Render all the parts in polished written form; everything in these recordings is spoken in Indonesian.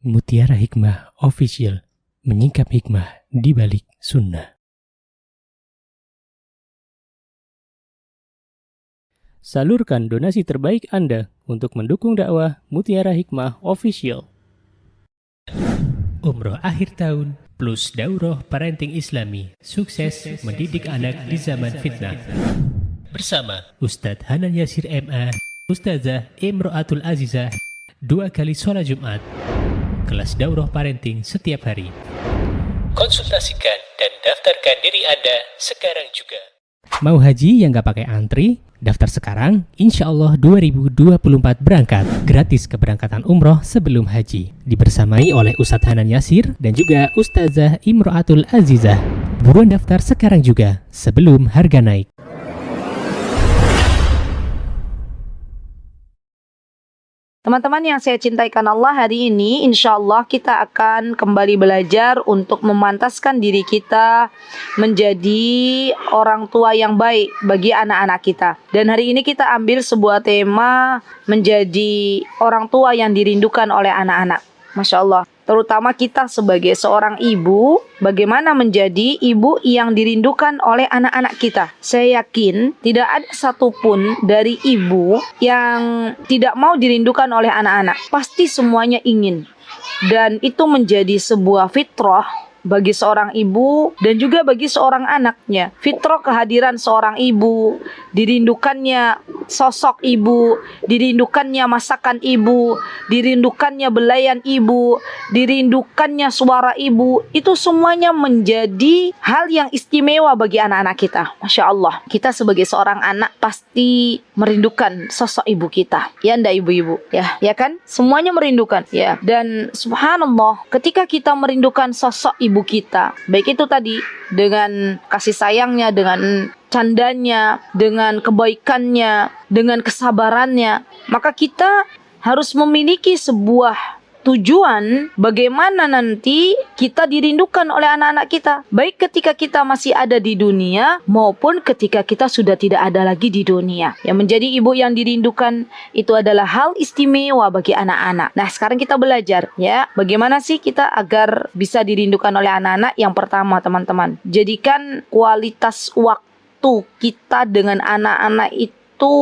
Mutiara Hikmah Official, menyingkap hikmah di balik sunnah. Salurkan donasi terbaik Anda untuk mendukung dakwah Mutiara Hikmah Official. Umroh akhir tahun plus daurah parenting Islami, sukses mendidik anak di zaman fitnah. Bersama Ustadz Hanan Yasir MA, Ustazah Imro'atul Azizah, 2 kali sholat Jumat. Kelas daurah parenting setiap hari. Konsultasikan dan daftarkan diri Anda sekarang juga. Mau haji yang gak pakai antri? Daftar sekarang, insya Allah 2024 berangkat. Gratis keberangkatan umroh sebelum haji. Dibersamai oleh Ustadz Hanan Yasir dan juga Ustazah Imro'atul Azizah. Buruan daftar sekarang juga, sebelum harga naik. Teman-teman yang saya cintai karena Allah, hari ini insya Allah kita akan kembali belajar untuk memantaskan diri kita menjadi orang tua yang baik bagi anak-anak kita. Dan hari ini kita ambil sebuah tema menjadi orang tua yang dirindukan oleh anak-anak. Masya Allah. Terutama kita sebagai seorang ibu, bagaimana menjadi ibu yang dirindukan oleh anak-anak kita. Saya yakin tidak ada satupun dari ibu yang tidak mau dirindukan oleh anak-anak. Pasti semuanya ingin. Dan itu menjadi sebuah fitrah bagi seorang ibu dan juga bagi seorang anaknya. Fitrah kehadiran seorang ibu, dirindukannya sosok ibu, dirindukannya masakan ibu, dirindukannya belayan ibu, dirindukannya suara ibu. Itu semuanya menjadi hal yang istimewa bagi anak-anak kita. Masya Allah, kita sebagai seorang anak pasti merindukan sosok ibu kita. Ya ndak ibu-ibu? Ya kan? Semuanya merindukan. Ya. Dan subhanallah, ketika kita merindukan sosok ibu kita, baik itu tadi dengan kasih sayangnya, dengan candanya, dengan kebaikannya, dengan kesabarannya, maka kita harus memiliki sebuah tujuan bagaimana nanti kita dirindukan oleh anak-anak kita, baik ketika kita masih ada di dunia maupun ketika kita sudah tidak ada lagi di dunia. Yang menjadi ibu yang dirindukan itu adalah hal istimewa bagi anak-anak. Nah, sekarang kita belajar ya, bagaimana sih kita agar bisa dirindukan oleh anak-anak. Yang pertama, teman-teman, jadikan kualitas waktu kita dengan anak-anak itu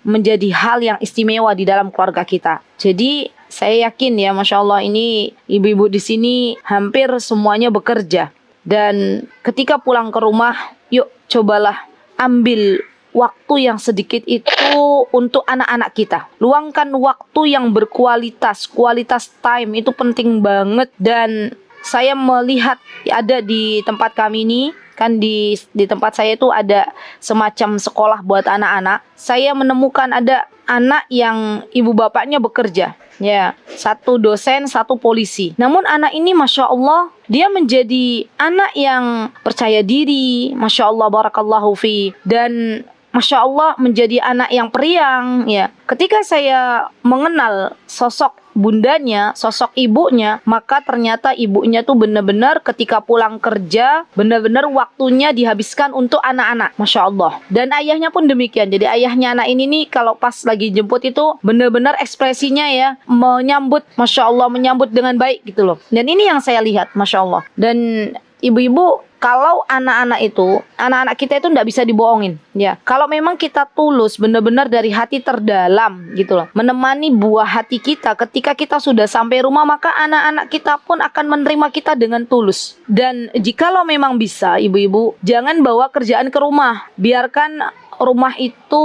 menjadi hal yang istimewa di dalam keluarga kita. Jadi saya yakin ya, Masya Allah, ini ibu-ibu di sini hampir semuanya bekerja. Dan ketika pulang ke rumah, yuk cobalah ambil waktu yang sedikit itu untuk anak-anak kita. Luangkan waktu yang berkualitas. Kualitas time itu penting banget. Dan saya melihat ada di tempat kami ini, kan di tempat saya itu ada semacam sekolah buat anak-anak. Saya menemukan ada anak yang ibu bapaknya bekerja. Ya, satu dosen, satu polisi. Namun anak ini Masya Allah, dia menjadi anak yang percaya diri. Masya Allah, barakallahu fi. Dan Masya Allah menjadi anak yang periang. Ya, ketika saya mengenal sosok bundanya, sosok ibunya, maka ternyata ibunya tuh benar-benar ketika pulang kerja, benar-benar waktunya dihabiskan untuk anak-anak. Masya Allah. Dan ayahnya pun demikian. Jadi ayahnya anak ini nih kalau pas lagi jemput itu benar-benar ekspresinya ya menyambut, Masya Allah, menyambut dengan baik gitu loh. Dan ini yang saya lihat, Masya Allah. Dan ibu-ibu, kalau anak-anak kita itu tidak bisa dibohongin ya. Kalau memang kita tulus benar-benar dari hati terdalam gitu loh, menemani buah hati kita ketika kita sudah sampai rumah, maka anak-anak kita pun akan menerima kita dengan tulus. Dan jikalau memang bisa, ibu-ibu, jangan bawa kerjaan ke rumah. Biarkan rumah itu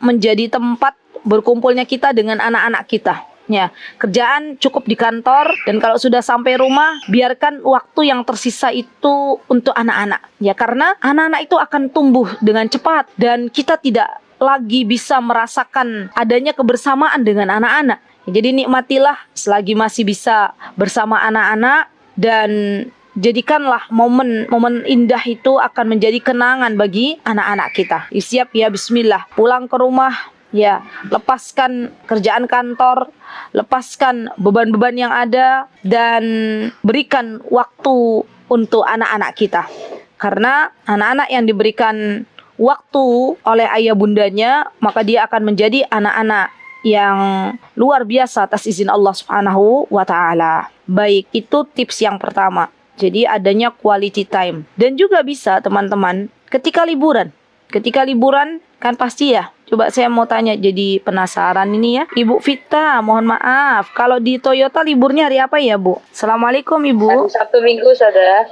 menjadi tempat berkumpulnya kita dengan anak-anak kita. Ya, kerjaan cukup di kantor, dan kalau sudah sampai rumah biarkan waktu yang tersisa itu untuk anak-anak. Ya, karena anak-anak itu akan tumbuh dengan cepat dan kita tidak lagi bisa merasakan adanya kebersamaan dengan anak-anak. Jadi nikmatilah selagi masih bisa bersama anak-anak dan jadikanlah momen-momen indah itu akan menjadi kenangan bagi anak-anak kita. Siap ya, bismillah. Pulang ke rumah, ya, lepaskan kerjaan kantor, lepaskan beban-beban yang ada, dan berikan waktu untuk anak-anak kita. Karena anak-anak yang diberikan waktu oleh ayah bundanya, maka dia akan menjadi anak-anak yang luar biasa atas izin Allah Subhanahu wa taala. Baik, itu tips yang pertama. Jadi adanya quality time. Dan juga bisa teman-teman ketika liburan. Ketika liburan kan pasti ya. Coba saya mau tanya, jadi penasaran ini ya. Ibu Vita, mohon maaf. Kalau di Toyota liburnya hari apa ya, Bu? Assalamualaikum, Ibu. Hari Sabtu Minggu, saudara.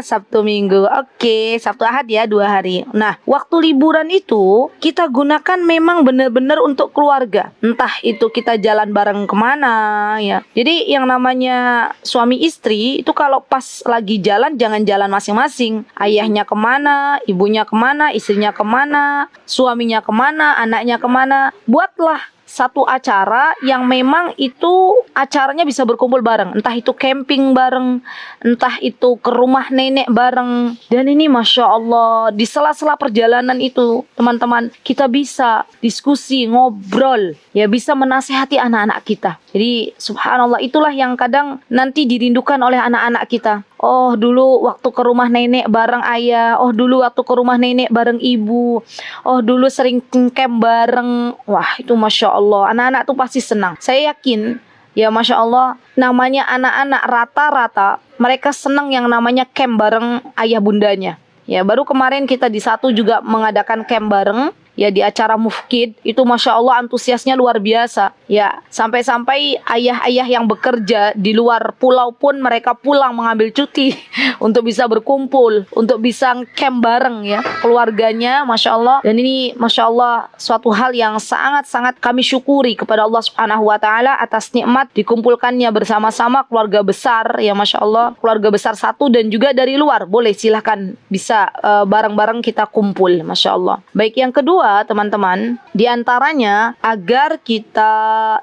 Sabtu Minggu. Oke, Sabtu Ahad ya, 2 hari. Nah, waktu liburan itu kita gunakan memang benar-benar untuk keluarga. Entah itu kita jalan bareng kemana ya. Jadi yang namanya suami istri itu kalau pas lagi jalan jangan jalan masing-masing. Ayahnya kemana, ibunya kemana, istrinya kemana, suaminya kemana, anaknya kemana. Buatlah satu acara yang memang itu acaranya bisa berkumpul bareng. Entah itu camping bareng, entah itu ke rumah nenek bareng. Dan ini Masya Allah, di sela-sela perjalanan itu teman-teman, kita bisa diskusi, ngobrol, ya bisa menasehati anak-anak kita. Jadi subhanallah, itulah yang kadang nanti dirindukan oleh anak-anak kita. Oh dulu waktu ke rumah nenek bareng ayah. Oh dulu waktu ke rumah nenek bareng ibu. Oh dulu sering camp bareng. Wah itu Masya Allah, anak-anak tuh pasti senang. Saya yakin ya Masya Allah, namanya anak-anak rata-rata mereka senang yang namanya camp bareng ayah bundanya. Ya baru kemarin kita di satu juga mengadakan camp bareng. Ya di acara Mufkid itu Masya Allah antusiasnya luar biasa. Ya sampai-sampai ayah-ayah yang bekerja di luar pulau pun mereka pulang mengambil cuti untuk bisa berkumpul, untuk bisa camp bareng ya keluarganya Masya Allah. Dan ini Masya Allah suatu hal yang sangat-sangat kami syukuri kepada Allah Subhanahu wa Ta'ala atas nikmat dikumpulkannya bersama-sama keluarga besar ya Masya Allah. Keluarga besar satu dan juga dari luar boleh silahkan bisa bareng-bareng kita kumpul Masya Allah. Baik, yang kedua teman-teman, diantaranya agar kita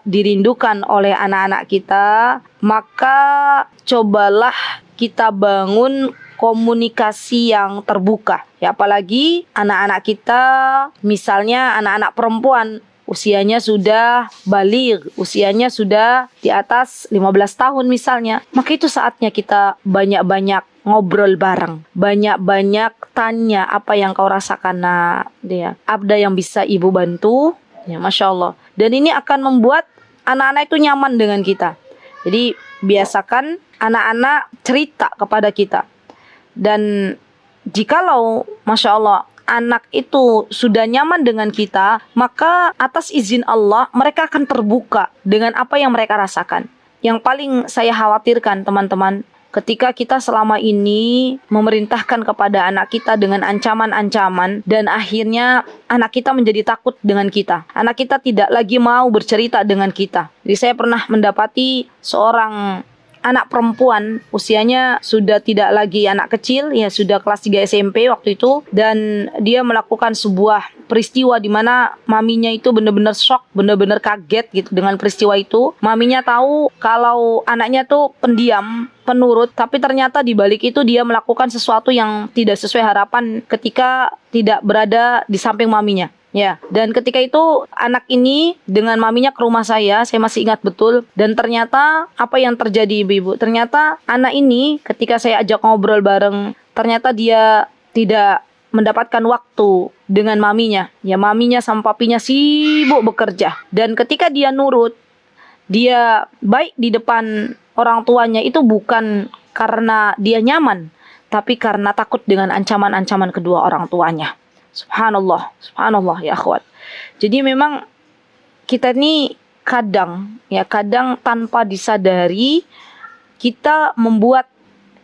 dirindukan oleh anak-anak kita, maka cobalah kita bangun komunikasi yang terbuka. Ya apalagi anak-anak kita, misalnya anak-anak perempuan usianya sudah baligh, usianya sudah di atas 15 tahun misalnya, maka itu saatnya kita banyak-banyak ngobrol bareng, banyak-banyak tanya apa yang kau rasakan nak, dia ada yang bisa ibu bantu, ya Masya Allah. Dan ini akan membuat anak-anak itu nyaman dengan kita. Jadi biasakan anak-anak cerita kepada kita. Dan jikalau Masya Allah anak itu sudah nyaman dengan kita, maka atas izin Allah mereka akan terbuka dengan apa yang mereka rasakan. Yang paling saya khawatirkan teman-teman, ketika kita selama ini memerintahkan kepada anak kita dengan ancaman-ancaman dan akhirnya anak kita menjadi takut dengan kita. Anak kita tidak lagi mau bercerita dengan kita. Jadi saya pernah mendapati seorang anak perempuan, usianya sudah tidak lagi anak kecil, ya sudah kelas 3 SMP waktu itu, dan dia melakukan sebuah peristiwa di mana maminya itu benar-benar shock, benar-benar kaget gitu dengan peristiwa itu. Maminya tahu kalau anaknya tuh pendiam, penurut, tapi ternyata di balik itu dia melakukan sesuatu yang tidak sesuai harapan ketika tidak berada di samping maminya. Ya, dan ketika itu anak ini dengan maminya ke rumah saya masih ingat betul. Dan ternyata apa yang terjadi ibu-ibu? Ternyata anak ini ketika saya ajak ngobrol bareng, ternyata dia tidak mendapatkan waktu dengan maminya. Ya, maminya sama papinya sibuk bekerja. Dan ketika dia nurut, dia baik di depan orang tuanya itu bukan karena dia nyaman, tapi karena takut dengan ancaman-ancaman kedua orang tuanya. Subhanallah, subhanallah ya akhwat. Jadi memang kita ini kadang tanpa disadari kita membuat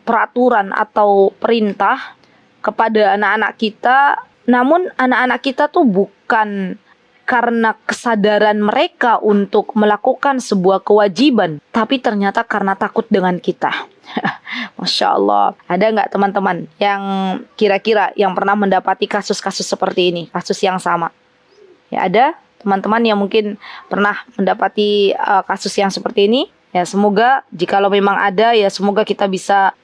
peraturan atau perintah kepada anak-anak kita, namun anak-anak kita tuh bukan karena kesadaran mereka untuk melakukan sebuah kewajiban, tapi ternyata karena takut dengan kita. Masya Allah. Ada nggak teman-teman yang kira-kira yang pernah mendapati kasus-kasus seperti ini, kasus yang sama? Ya ada teman-teman yang mungkin pernah mendapati kasus yang seperti ini. Ya semoga jikalau memang ada, ya semoga kita bisa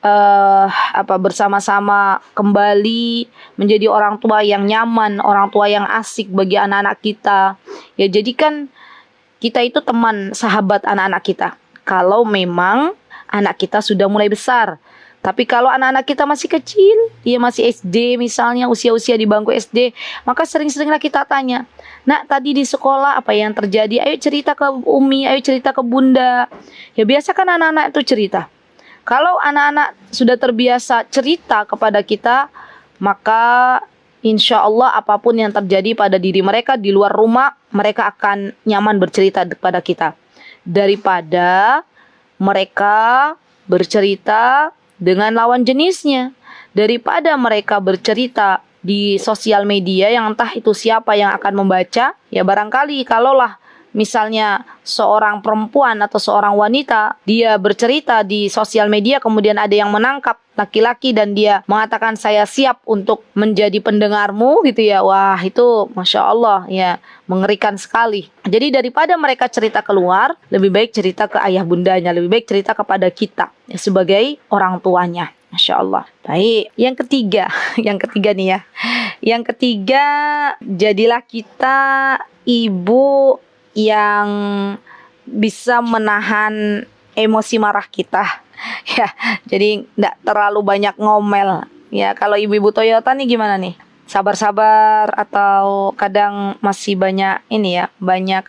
bersama-sama kembali menjadi orang tua yang nyaman, orang tua yang asik bagi anak-anak kita. Ya jadikan kita itu teman, sahabat anak-anak kita. Kalau memang anak kita sudah mulai besar, Tapi kalau anak-anak kita masih kecil, dia masih SD misalnya, usia-usia di bangku SD, maka sering-seringlah kita tanya, "Nak, tadi di sekolah apa yang terjadi? Ayo cerita ke Umi, ayo cerita ke Bunda." Ya biasakan anak-anak itu cerita. Kalau anak-anak sudah terbiasa cerita kepada kita, maka insya Allah apapun yang terjadi pada diri mereka di luar rumah, mereka akan nyaman bercerita kepada kita. Daripada mereka bercerita dengan lawan jenisnya, daripada mereka bercerita di sosial media yang entah itu siapa yang akan membaca, ya barangkali kalaulah misalnya seorang perempuan atau seorang wanita dia bercerita di sosial media, kemudian ada yang menangkap laki-laki dan dia mengatakan saya siap untuk menjadi pendengarmu gitu ya, wah itu Masya Allah ya, mengerikan sekali. Jadi daripada mereka cerita keluar, lebih baik cerita ke ayah bundanya, lebih baik cerita kepada kita ya, sebagai orang tuanya. Masya Allah. Baik, yang ketiga nih ya. Yang ketiga, jadilah kita ibu yang bisa menahan emosi marah kita. Ya, jadi enggak terlalu banyak ngomel. Ya, kalau ibu-ibu Toyota nih gimana nih? Sabar-sabar atau kadang masih banyak ini ya, banyak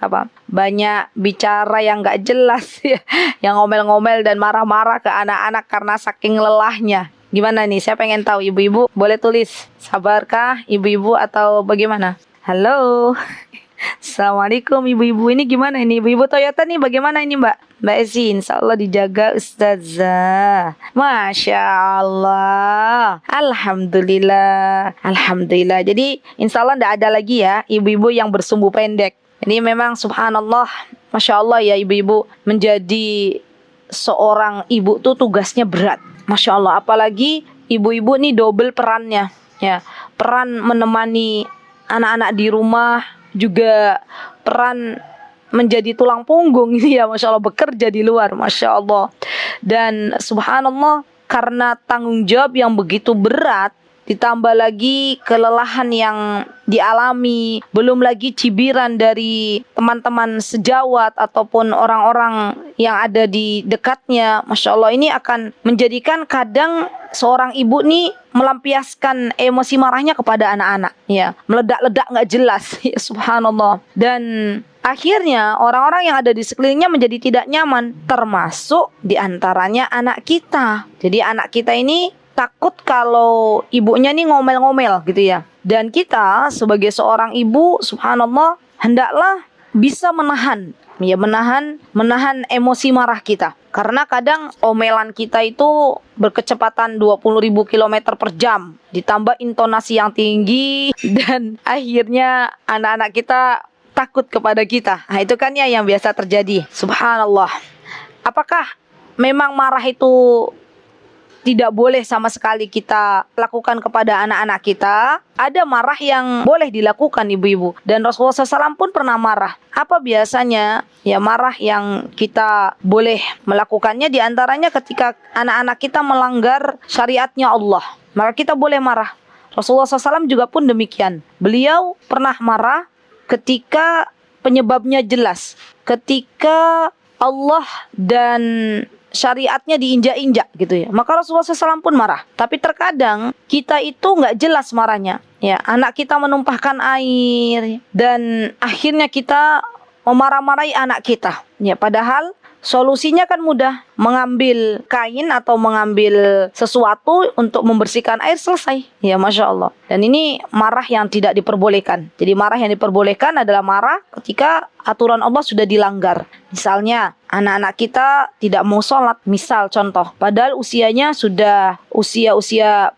bicara yang enggak jelas ya, yang ngomel-ngomel dan marah-marah ke anak-anak karena saking lelahnya. Gimana nih? Saya pengen tahu, ibu-ibu boleh tulis. Sabarkah ibu-ibu atau bagaimana? Halo. Assalamualaikum ibu-ibu, ini gimana ini? Ibu-ibu Toyota nih bagaimana ini Mbak Esi? Insya Allah dijaga Ustazah. Masya Allah. Alhamdulillah. Alhamdulillah. Jadi insya Allah tidak ada lagi ya ibu-ibu yang bersumbu pendek. Ini memang subhanallah, Masya Allah ya, ibu-ibu menjadi seorang ibu tuh tugasnya berat. Masya Allah, apalagi ibu-ibu nih double perannya ya. Peran menemani anak-anak di rumah, juga peran menjadi tulang punggung ini ya, Masya Allah, bekerja di luar, Masya Allah. Dan subhanallah, karena tanggung jawab yang begitu berat, ditambah lagi kelelahan yang dialami, belum lagi cibiran dari teman-teman sejawat ataupun orang-orang yang ada di dekatnya, Masya Allah, ini akan menjadikan kadang seorang ibu nih melampiaskan emosi marahnya kepada anak-anak, ya, meledak-ledak nggak jelas, ya, subhanallah. Dan akhirnya orang-orang yang ada di sekelilingnya menjadi tidak nyaman, termasuk diantaranya anak kita. Jadi anak kita ini takut kalau ibunya nih ngomel-ngomel gitu ya. Dan kita sebagai seorang ibu, subhanallah, hendaklah bisa menahan emosi marah kita. Karena kadang omelan kita itu berkecepatan 20.000 km per jam, ditambah intonasi yang tinggi, dan akhirnya anak-anak kita takut kepada kita. Nah, itu kan ya yang biasa terjadi. Subhanallah. Apakah memang marah itu tidak boleh sama sekali kita lakukan kepada anak-anak kita? Ada marah yang boleh dilakukan ibu-ibu, dan Rasulullah SAW pun pernah marah. Apa biasanya? Ya, marah yang kita boleh melakukannya diantaranya ketika anak-anak kita melanggar syariatnya Allah, maka kita boleh marah. Rasulullah SAW juga pun demikian. Beliau pernah marah ketika penyebabnya jelas, ketika Allah dan syariatnya diinjak-injak gitu ya, maka Rasulullah SAW pun marah. Tapi terkadang kita itu nggak jelas marahnya ya, anak kita menumpahkan air dan akhirnya kita memarah-marahi anak kita ya, padahal solusinya kan mudah, mengambil kain atau mengambil sesuatu untuk membersihkan air, selesai. Ya, Masya Allah. Dan ini marah yang tidak diperbolehkan. Jadi marah yang diperbolehkan adalah marah ketika aturan Allah sudah dilanggar. Misalnya anak-anak kita tidak mau sholat, misal contoh, padahal usianya sudah usia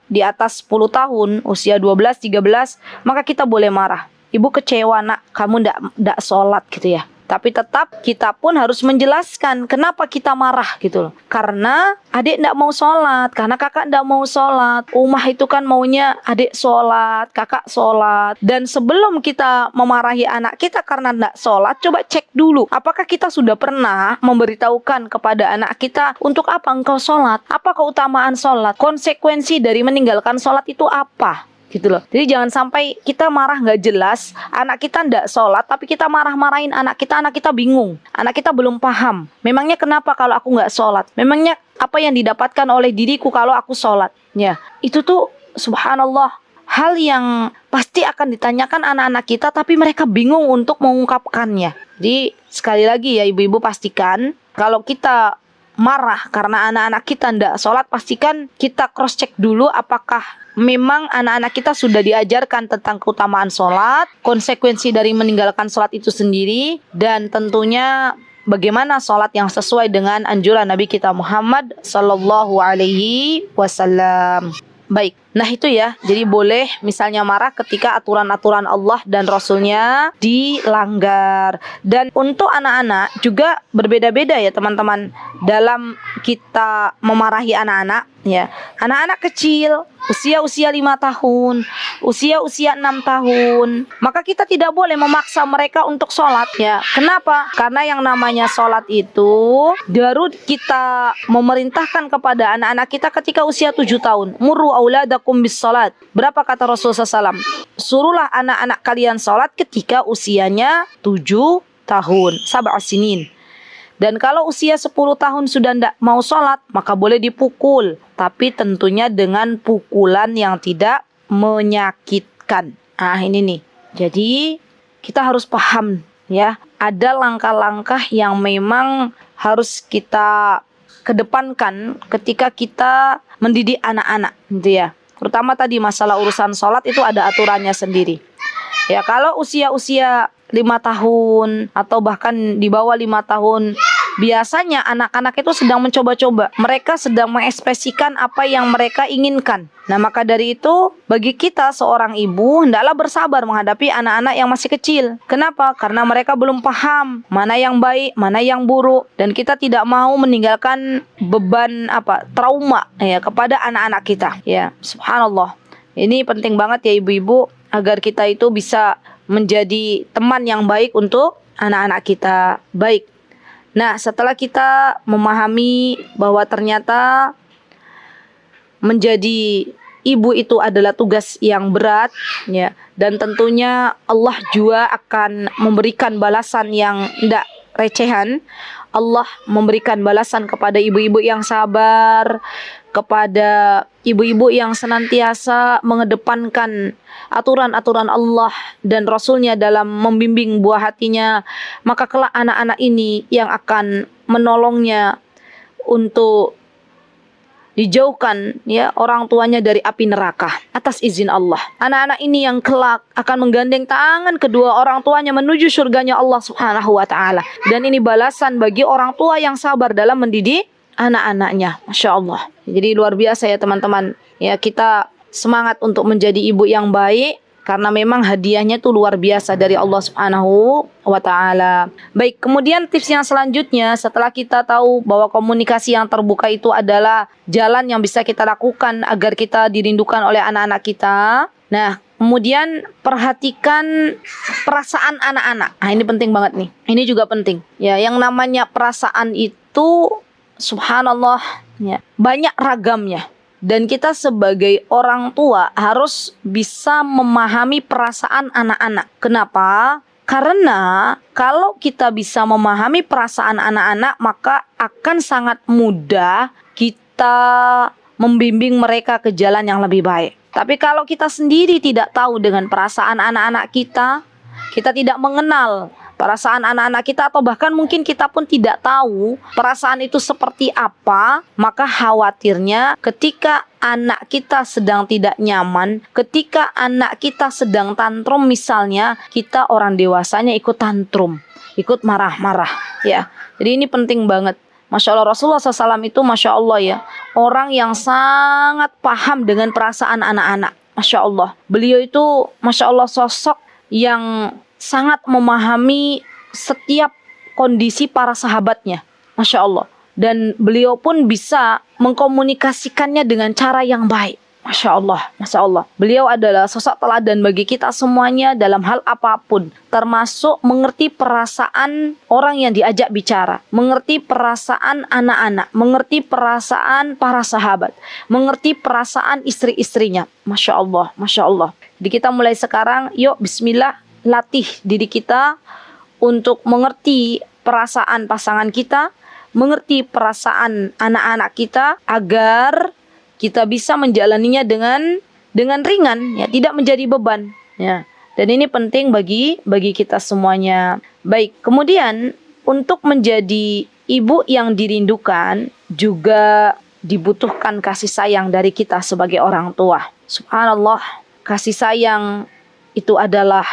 di atas 10 tahun, usia 12, 13, maka kita boleh marah. Ibu kecewa nak, kamu ndak sholat gitu ya. Tapi tetap kita pun harus menjelaskan kenapa kita marah gitu loh. Karena adik ndak mau sholat, karena kakak ndak mau sholat. Umah itu kan maunya adik sholat, kakak sholat. Dan sebelum kita memarahi anak kita karena ndak sholat, coba cek dulu, apakah kita sudah pernah memberitahukan kepada anak kita untuk apa engkau sholat? Apa keutamaan sholat? Konsekuensi dari meninggalkan sholat itu apa? gitu loh. Jadi jangan sampai kita marah nggak jelas, anak kita nggak sholat, tapi kita marah-marahin anak kita bingung, anak kita belum paham. Memangnya kenapa kalau aku nggak sholat? Memangnya apa yang didapatkan oleh diriku kalau aku sholat? Ya, itu tuh subhanallah hal yang pasti akan ditanyakan anak-anak kita, tapi mereka bingung untuk mengungkapkannya. Jadi sekali lagi ya ibu-ibu, pastikan kalau kita marah karena anak-anak kita ndak sholat, pastikan kita cross check dulu apakah memang anak-anak kita sudah diajarkan tentang keutamaan sholat, konsekuensi dari meninggalkan sholat itu sendiri, dan tentunya bagaimana sholat yang sesuai dengan anjuran Nabi kita Muhammad Sallallahu Alaihi Wasallam. Baik, nah itu ya, jadi boleh misalnya marah ketika aturan-aturan Allah dan Rasulnya dilanggar. Dan untuk anak-anak juga berbeda-beda ya teman-teman, dalam kita memarahi anak-anak ya. Anak-anak kecil, usia-usia 5 tahun, usia-usia 6 tahun, maka kita tidak boleh memaksa mereka untuk sholat ya. Kenapa? Karena yang namanya sholat itu baru kita memerintahkan kepada anak-anak kita ketika usia 7 tahun. Muru auladakum bis sholat. Berapa kata Rasulullah SAW? Suruhlah anak-anak kalian sholat ketika usianya 7 tahun. Sab'a sinin. Dan kalau usia 10 tahun sudah tidak mau sholat, maka boleh dipukul. Tapi tentunya dengan pukulan yang tidak menyakitkan. Ah ini nih. Jadi kita harus paham ya. Ada langkah-langkah yang memang harus kita kedepankan ketika kita mendidik anak-anak gitu ya. Terutama tadi masalah urusan sholat itu ada aturannya sendiri. Ya kalau usia-usia 5 tahun atau bahkan di bawah 5 tahun, biasanya anak-anak itu sedang mencoba-coba. Mereka sedang mengekspresikan apa yang mereka inginkan. Nah maka dari itu bagi kita seorang ibu hendaklah bersabar menghadapi anak-anak yang masih kecil. Kenapa? Karena mereka belum paham mana yang baik, mana yang buruk, dan kita tidak mau meninggalkan beban trauma ya kepada anak-anak kita. Ya, subhanallah. Ini penting banget ya ibu-ibu agar kita itu bisa menjadi teman yang baik untuk anak-anak kita. Baik. Nah, setelah kita memahami bahwa ternyata menjadi ibu itu adalah tugas yang berat ya, dan tentunya Allah juga akan memberikan balasan yang tidak recehan. Allah memberikan balasan kepada ibu-ibu yang sabar, kepada ibu-ibu yang senantiasa mengedepankan aturan-aturan Allah dan Rasulnya dalam membimbing buah hatinya. Maka kelak anak-anak ini yang akan menolongnya untuk dijauhkan ya orang tuanya dari api neraka atas izin Allah. Anak-anak ini yang kelak akan menggandeng tangan kedua orang tuanya menuju surganya Allah Subhanahu wa taala. Dan ini balasan bagi orang tua yang sabar dalam mendidik anak-anaknya. Masya Allah. Jadi luar biasa ya teman-teman. Ya kita semangat untuk menjadi ibu yang baik, karena memang hadiahnya itu luar biasa dari Allah Subhanahu wa taala. Baik, kemudian tips yang selanjutnya setelah kita tahu bahwa komunikasi yang terbuka itu adalah jalan yang bisa kita lakukan agar kita dirindukan oleh anak-anak kita. Nah, kemudian perhatikan perasaan anak-anak. Nah, ini penting banget nih. Ini juga penting. Ya, yang namanya perasaan itu subhanallah ya, banyak ragamnya. Dan kita sebagai orang tua harus bisa memahami perasaan anak-anak. Kenapa? Karena kalau kita bisa memahami perasaan anak-anak, maka akan sangat mudah kita membimbing mereka ke jalan yang lebih baik. Tapi kalau kita sendiri tidak tahu dengan perasaan anak-anak kita tidak mengenal perasaan anak-anak kita, atau bahkan mungkin kita pun tidak tahu perasaan itu seperti apa, maka khawatirnya ketika anak kita sedang tidak nyaman, ketika anak kita sedang tantrum misalnya, kita orang dewasanya ikut tantrum, ikut marah-marah ya. Jadi ini penting banget. Masya Allah, Rasulullah SAW itu Masya Allah ya, orang yang sangat paham dengan perasaan anak-anak. Masya Allah, beliau itu Masya Allah sosok yang sangat memahami setiap kondisi para sahabatnya. Masya Allah. Dan beliau pun bisa mengkomunikasikannya dengan cara yang baik. Masya Allah, Masya Allah. Beliau adalah sosok teladan bagi kita semuanya dalam hal apapun. Termasuk mengerti perasaan orang yang diajak bicara. Mengerti perasaan anak-anak. Mengerti perasaan para sahabat. Mengerti perasaan istri-istrinya. Masya Allah, Masya Allah. Jadi kita mulai sekarang, yuk bismillah, latih diri kita untuk mengerti perasaan pasangan kita. Mengerti perasaan anak-anak kita agar kita bisa menjalaninya dengan ringan, ya, tidak menjadi beban, ya. Dan ini penting bagi kita semuanya. Baik, kemudian untuk menjadi ibu yang dirindukan juga dibutuhkan kasih sayang dari kita sebagai orang tua. Subhanallah, kasih sayang itu adalah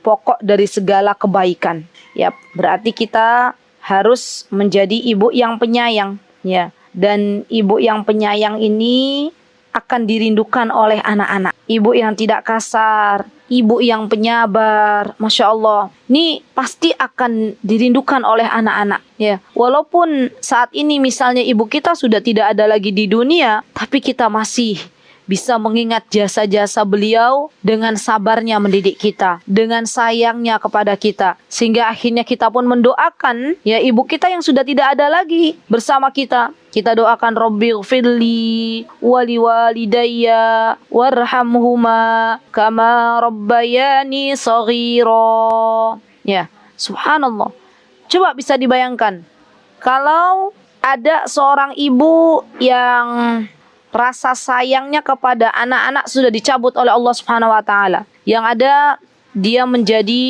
pokok dari segala kebaikan. Ya, berarti kita harus menjadi ibu yang penyayang, ya. Dan ibu yang penyayang ini akan dirindukan oleh anak-anak. Ibu yang tidak kasar, ibu yang penyabar, Masya Allah. Ini pasti akan dirindukan oleh anak-anak, ya. Walaupun saat ini misalnya ibu kita sudah tidak ada lagi di dunia, tapi kita masih bisa mengingat jasa-jasa beliau dengan sabarnya mendidik kita, dengan sayangnya kepada kita, sehingga akhirnya kita pun mendoakan, ya, ibu kita yang sudah tidak ada lagi bersama kita. Kita doakan Rabbighfirli wali walidayya warhamhuma kama rabbayani shaghira. Ya, subhanallah. Coba bisa dibayangkan kalau ada seorang ibu yang rasa sayangnya kepada anak-anak sudah dicabut oleh Allah Subhanahu wa taala. Yang ada dia menjadi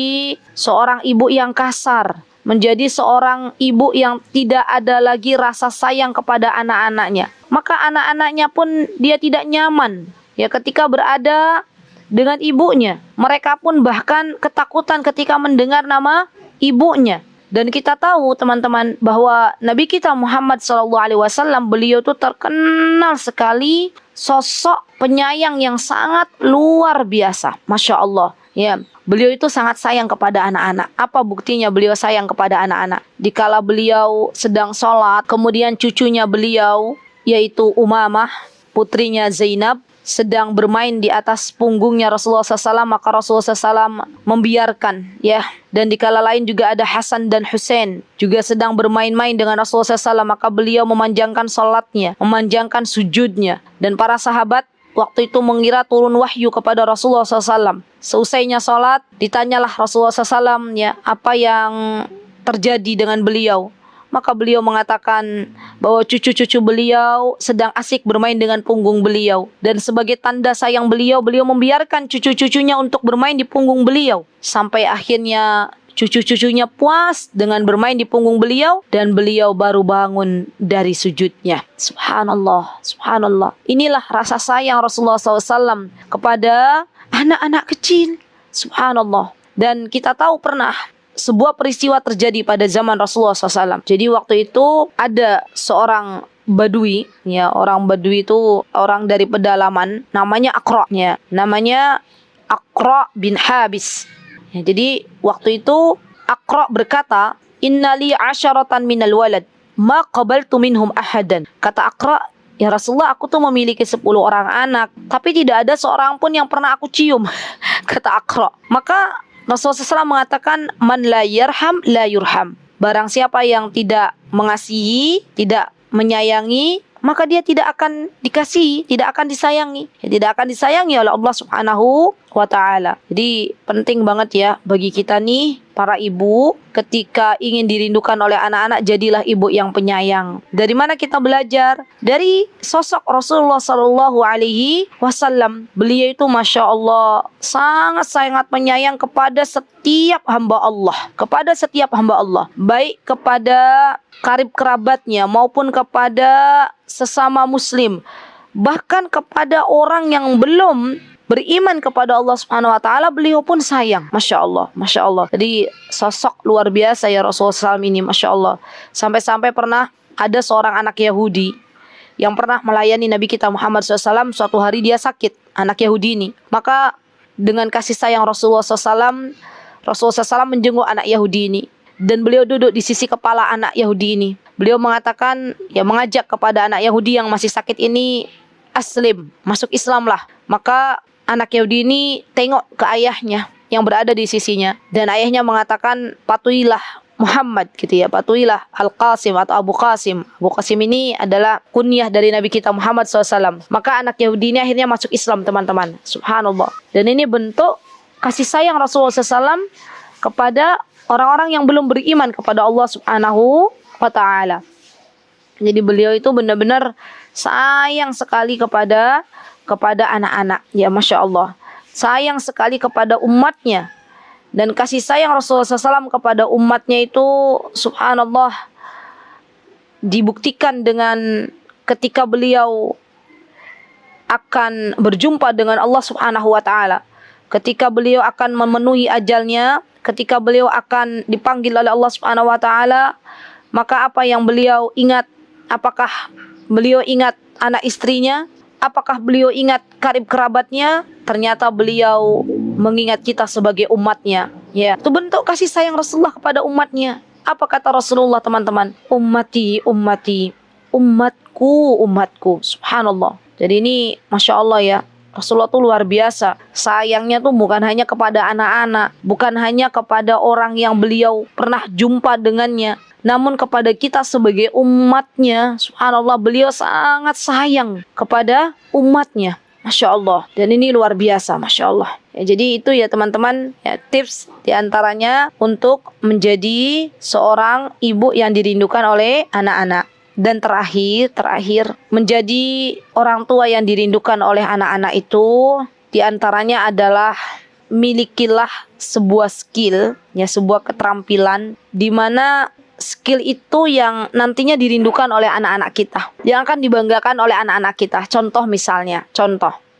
seorang ibu yang kasar, menjadi seorang ibu yang tidak ada lagi rasa sayang kepada anak-anaknya. Maka anak-anaknya pun dia tidak nyaman, ya, ketika berada dengan ibunya. Mereka pun bahkan ketakutan ketika mendengar nama ibunya. Dan kita tahu teman-teman bahwa Nabi kita Muhammad SAW, beliau itu terkenal sekali sosok penyayang yang sangat luar biasa. Masya Allah, ya. Beliau itu sangat sayang kepada anak-anak. Apa buktinya beliau sayang kepada anak-anak? Dikala beliau sedang sholat, kemudian cucunya beliau, yaitu Umamah, putrinya Zainab, sedang bermain di atas punggungnya Rasulullah SAW, maka Rasulullah SAW membiarkan, ya. Dan dikala lain juga ada Hasan dan Husain juga sedang bermain-main dengan Rasulullah SAW, maka beliau memanjangkan salatnya, memanjangkan sujudnya. Dan para sahabat waktu itu mengira turun wahyu kepada Rasulullah SAW. Seusainya salat, ditanyalah Rasulullah SAW, ya, apa yang terjadi dengan beliau. Maka beliau mengatakan bahwa cucu-cucu beliau sedang asik bermain dengan punggung beliau. Dan sebagai tanda sayang beliau, beliau membiarkan cucu-cucunya untuk bermain di punggung beliau. Sampai akhirnya cucu-cucunya puas dengan bermain di punggung beliau. Dan beliau baru bangun dari sujudnya. Subhanallah, subhanallah. Inilah rasa sayang Rasulullah SAW kepada anak-anak kecil. Subhanallah. Dan kita tahu pernah sebuah peristiwa terjadi pada zaman Rasulullah SAW. Jadi waktu itu ada seorang Badui, ya, orang Badui itu orang dari pedalaman, namanya Aqra, ya, namanya Aqra bin Habis. Ya, jadi waktu itu Aqra berkata, "Innali 'asharatan minal walad, ma qabaltu minhum ahadan." Kata Aqra, "Ya Rasulullah, aku tuh memiliki 10 orang anak, tapi tidak ada seorang pun yang pernah aku cium." Kata Aqra. Maka Rasulullah SAW mengatakan, "Man la yarham la yurham." Barang siapa yang tidak mengasihi, tidak menyayangi, maka dia tidak akan dikasihi, tidak akan disayangi. Ya, tidak akan disayangi oleh Allah Subhanahu wa ta'ala. Jadi penting banget ya bagi kita nih, para ibu, ketika ingin dirindukan oleh anak-anak, jadilah ibu yang penyayang. Dari mana kita belajar? Dari sosok Rasulullah SAW. Beliau itu Masya Allah sangat-sangat penyayang kepada setiap hamba Allah. Kepada setiap hamba Allah. Baik kepada karib kerabatnya maupun kepada sesama muslim. Bahkan kepada orang yang belum beriman kepada Allah Subhanahu wa taala, beliau pun sayang. Masya Allah, Masya Allah. Jadi sosok luar biasa ya Rasulullah SAW ini, Masya Allah. Sampai-sampai pernah ada seorang anak Yahudi yang pernah melayani Nabi kita Muhammad SAW. Suatu hari dia sakit, anak Yahudi ini. Maka dengan kasih sayang Rasulullah SAW, Rasulullah SAW menjenguk anak Yahudi ini. Dan beliau duduk di sisi kepala anak Yahudi ini. Beliau mengatakan, ya, mengajak kepada anak Yahudi yang masih sakit ini aslim, masuk Islamlah. Maka anak Yahudi ini tengok ke ayahnya yang berada di sisinya, dan ayahnya mengatakan, patuhilah Muhammad gitu ya, patuhilah Al-Qasim atau Abu Qasim. Abu Qasim ini adalah kunyah dari Nabi kita Muhammad SAW. Maka anak Yahudi ini akhirnya masuk Islam, teman-teman. Subhanallah. Dan ini bentuk kasih sayang Rasulullah SAW kepada orang-orang yang belum beriman kepada Allah Subhanahu wa Ta'ala. Jadi beliau itu benar-benar sayang sekali kepada anak-anak. Ya, Masya Allah. Sayang sekali kepada umatnya. Dan kasih sayang Rasulullah SAW kepada umatnya itu subhanallah dibuktikan dengan ketika beliau akan berjumpa dengan Allah Subhanahu wa Ta'ala. Ketika beliau akan memenuhi ajalnya, ketika beliau akan dipanggil oleh Allah Subhanahu wa Ta'ala, maka apa yang beliau ingat? Apakah beliau ingat anak istrinya? Apakah beliau ingat karib kerabatnya? Ternyata beliau mengingat kita sebagai umatnya. Ya, itu bentuk kasih sayang Rasulullah kepada umatnya. Apa kata Rasulullah, teman-teman? Ummati, ummati, umatku, umatku. Subhanallah. Jadi ini Masya Allah ya, Rasulullah tuh luar biasa. Sayangnya tuh bukan hanya kepada anak-anak, bukan hanya kepada orang yang beliau pernah jumpa dengannya, namun kepada kita sebagai umatnya. Subhanallah, beliau sangat sayang kepada umatnya. Masya Allah. Dan ini luar biasa, Masya Allah. Ya, jadi itu ya teman-teman, ya, tips diantaranya untuk menjadi seorang ibu yang dirindukan oleh anak-anak. Dan terakhir menjadi orang tua yang dirindukan oleh anak-anak itu diantaranya adalah milikilah sebuah skill, ya, sebuah keterampilan di mana skill itu yang nantinya dirindukan oleh anak-anak kita, yang akan dibanggakan oleh anak-anak kita. Contoh misalnya,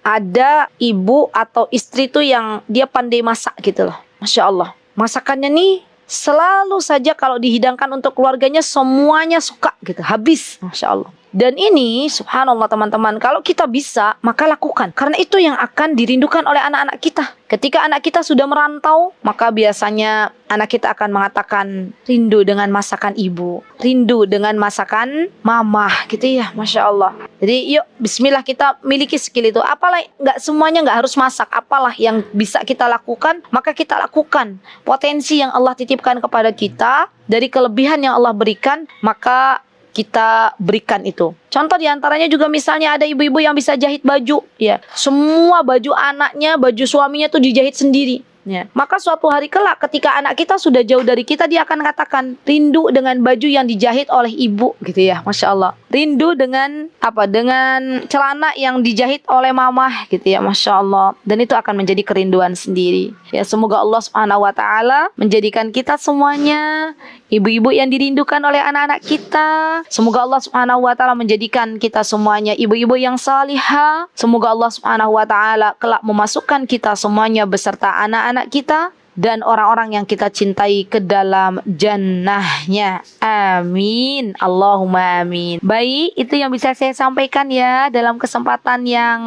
ada ibu atau istri tuh yang dia pandai masak gitu loh. Masya Allah. Masakannya nih selalu saja kalau dihidangkan untuk keluarganya semuanya suka gitu, habis. Masya Allah. Dan ini subhanallah teman-teman, kalau kita bisa maka lakukan, karena itu yang akan dirindukan oleh anak-anak kita. Ketika anak kita sudah merantau, maka biasanya anak kita akan mengatakan rindu dengan masakan ibu, rindu dengan masakan mama gitu ya. Masya Allah. Jadi yuk bismillah kita miliki skill itu. Apalah, nggak semuanya nggak harus masak, apalah yang bisa kita lakukan maka kita lakukan. Potensi yang Allah titipkan kepada kita, dari kelebihan yang Allah berikan, maka kita berikan itu. Contoh diantaranya juga misalnya ada ibu-ibu yang bisa jahit baju, ya. Semua baju anaknya, baju suaminya tuh dijahit sendiri. Ya. Maka suatu hari kelak ketika anak kita sudah jauh dari kita, dia akan katakan rindu dengan baju yang dijahit oleh ibu gitu ya. Masya Allah. Rindu dengan apa? Dengan celana yang dijahit oleh mamah gitu ya. Masya Allah. Dan itu akan menjadi kerinduan sendiri. Ya, semoga Allah Subhanahu wa Ta'ala menjadikan kita semuanya ibu-ibu yang dirindukan oleh anak-anak kita. Semoga Allah Subhanahu wa Ta'ala menjadikan kita semuanya ibu-ibu yang salihah. Semoga Allah Subhanahu wa Ta'ala kelak memasukkan kita semuanya beserta anak-anak kita dan orang-orang yang kita cintai ke dalam jannahnya. Amin. Allahumma amin. Baik, itu yang bisa saya sampaikan ya dalam kesempatan yang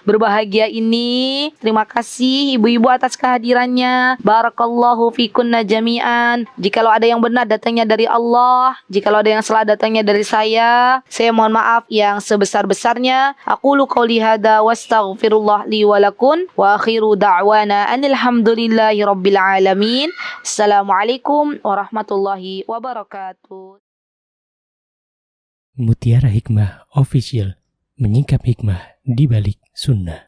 berbahagia ini. Terima kasih ibu-ibu atas kehadirannya. Barakallahu fikunna jami'an. Jikalau ada yang benar datangnya dari Allah, jikalau ada yang salah datangnya dari saya mohon maaf yang sebesar-besarnya. Aqulu qouli hadza wastaghfirullah li wa lakum wa akhiru da'wana anil hamdulillahi rabbil alamin. Assalamualaikum warahmatullahi wabarakatuh. Mutiara Hikmah Official, menyingkap hikmah di balik sunnah.